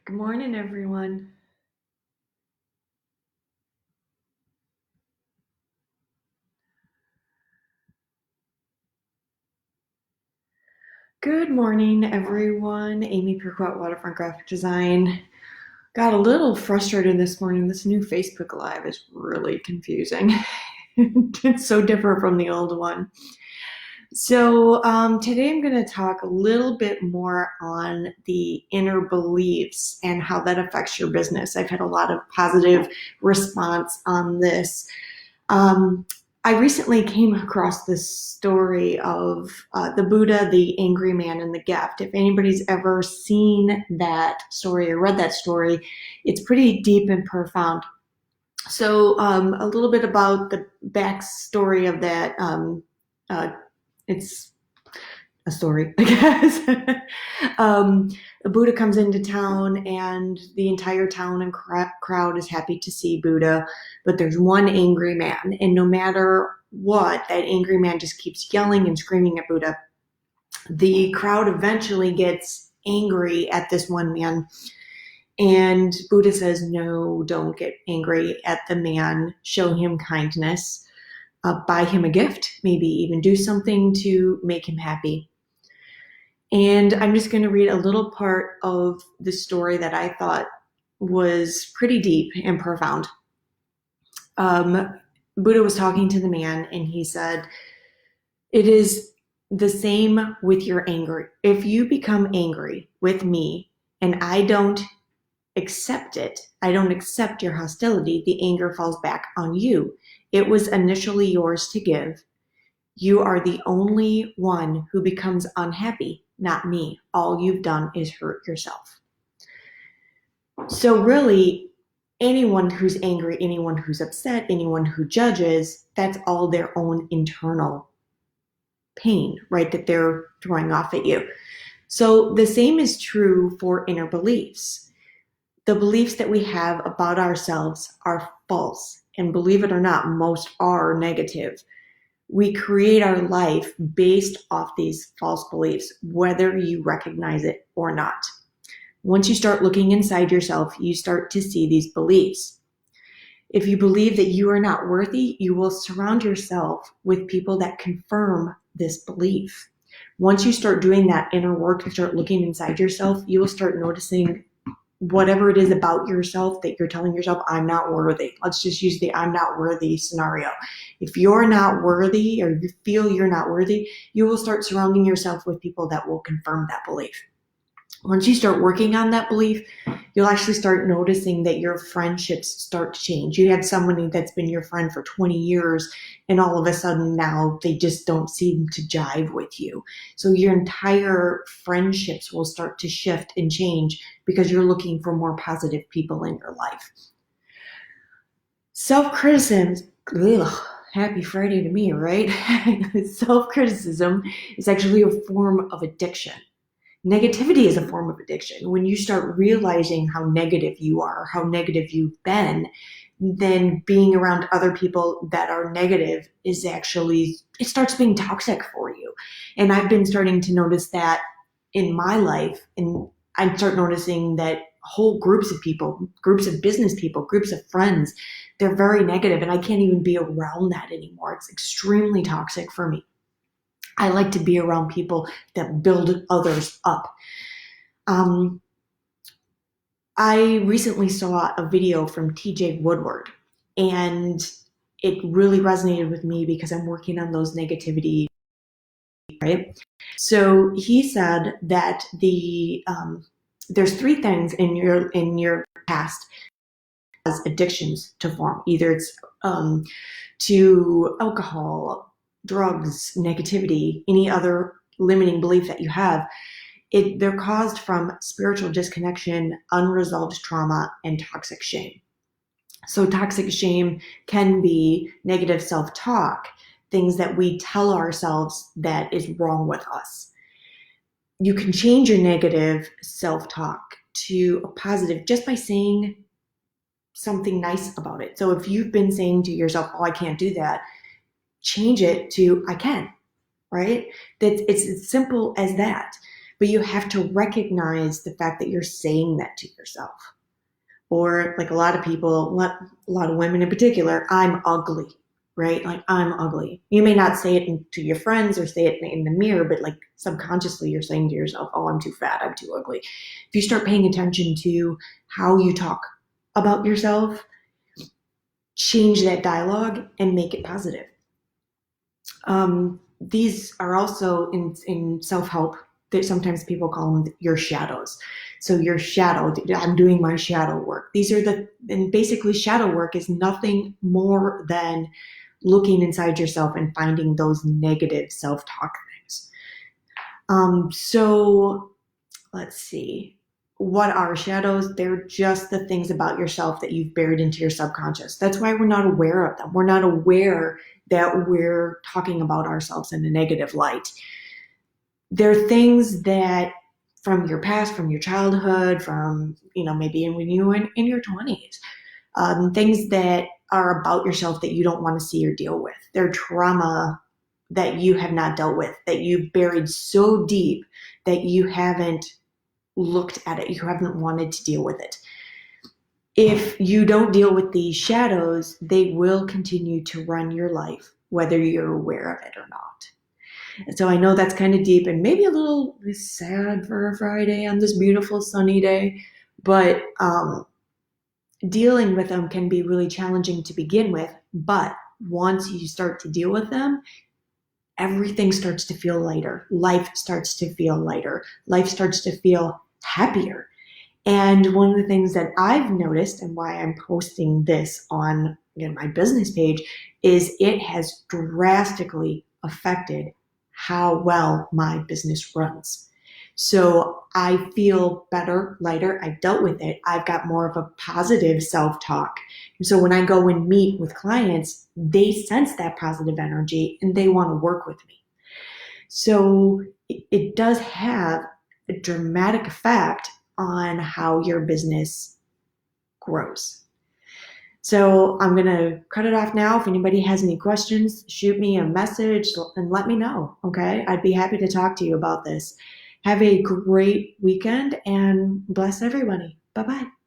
Good morning, everyone. Good morning, everyone. Amy Perquette, Waterfront Graphic Design. Got a little frustrated this morning. This new Facebook Live is really confusing. It's so different from the old one. So today I'm going to talk a little bit more on the inner beliefs and how that affects your business. I've had a lot of positive response on this. Um, I recently came across this story of the Buddha, the angry man, and the gift. If anybody's ever seen that story or read that story, it's pretty deep and profound. So a little bit about the backstory of that. Uh, it's a story, I guess. um, the Buddha comes into town, and the entire town and crowd is happy to see Buddha, but there's one angry man, and no matter what, that angry man just keeps yelling and screaming at Buddha. The crowd eventually gets angry at this one man, and Buddha says, "No, don't get angry at the man. Show him kindness. Buy him a gift, maybe even do something to make him happy." And I'm just going to read a little part of the story that I thought was pretty deep and profound. Buddha was talking to the man, and he said, "It is the same with your anger. If you become angry with me and I don't accept it, I don't accept your hostility, the anger falls back on you. It was initially yours to give. You are the only one who becomes unhappy, not me. All you've done is hurt yourself." So really, anyone who's angry, anyone who's upset, anyone who judges, that's all their own internal pain, right? That they're throwing off at you. So the same is true for inner beliefs. The beliefs that we have about ourselves are false. And believe it or not, most are negative. We create our life based off these false beliefs, whether you recognize it or not. Once you start looking inside yourself, you start to see these beliefs. If you believe that you are not worthy, you will surround yourself with people that confirm this belief. Once you start doing that inner work and start looking inside yourself, you will start noticing whatever it is about yourself that you're telling yourself, "I'm not worthy." Let's just use the "I'm not worthy" scenario. If you're not worthy or you feel you're not worthy, you will start surrounding yourself with people that will confirm that belief. Once you start working on that belief, you'll actually start noticing that your friendships start to change. You have somebody that's been your friend for 20 years, and all of a sudden now they just don't seem to jive with you. So your entire friendships will start to shift and change because you're looking for more positive people in your life. Self-criticism, ugh, happy Friday to me, right? Self-criticism is actually a form of addiction. Negativity is a form of addiction. When you start realizing how negative you are, how negative you've been, then being around other people that are negative is actually, it starts being toxic for you. And I've been starting to notice that in my life, and I start noticing that whole groups of people, groups of business people, groups of friends, they're very negative, and I can't even be around that anymore. It's extremely toxic for me. I like to be around people that build others up. Um, I recently saw a video from TJ Woodward, and it really resonated with me because I'm working on those negativity, right? So he said that there's three things in your past as addictions to form. Either it's to alcohol, drugs, negativity, any other limiting belief that you have. They're caused from spiritual disconnection, unresolved trauma, and toxic shame. So toxic shame can be negative self-talk, things that we tell ourselves that is wrong with us. You can change your negative self-talk to a positive just by saying something nice about it. So if you've been saying to yourself, "Oh, I can't do that," change it to "I can," right? That it's as simple as that. but you have to recognize the fact that you're saying that to yourself. Or like a lot of people, a lot of women in particular, I'm ugly, right? Like I'm ugly. You may not say it to your friends or say it in the mirror, but like subconsciously you're saying to yourself, oh, I'm too fat, I'm too ugly. If you start paying attention to how you talk about yourself, change that dialogue and make it positive. These are also in self-help that sometimes people call them your shadows. So your shadow, I'm doing my shadow work. And basically shadow work is nothing more than looking inside yourself and finding those negative self-talk things. So let's see. What are shadows? They're just the things about yourself that you've buried into your subconscious. That's why we're not aware of them. We're not aware that we're talking about ourselves in a negative light. They're things that from your past, from your childhood, from, maybe when you were in your 20s, things that are about yourself that you don't want to see or deal with. They're trauma that you have not dealt with, that you've buried so deep that you haven't looked at it, you haven't wanted to deal with it. If you don't deal with these shadows, they will continue to run your life, whether you're aware of it or not. And so I know that's kind of deep and maybe a little sad for a Friday on this beautiful sunny day, but dealing with them can be really challenging to begin with. But once you start to deal with them, everything starts to feel lighter. Life starts to feel lighter. Life starts to feel happier. And one of the things that I've noticed and why I'm posting this on my business page is it has drastically affected how well my business runs. So I feel better, lighter. I dealt with it. I've got more of a positive self-talk. So when I go and meet with clients, they sense that positive energy and they want to work with me. So it does have a dramatic effect on how your business grows. So I'm going to cut it off now. If anybody has any questions, shoot me a message and let me know. Okay. I'd be happy to talk to you about this. Have a great weekend and bless everybody. Bye-bye.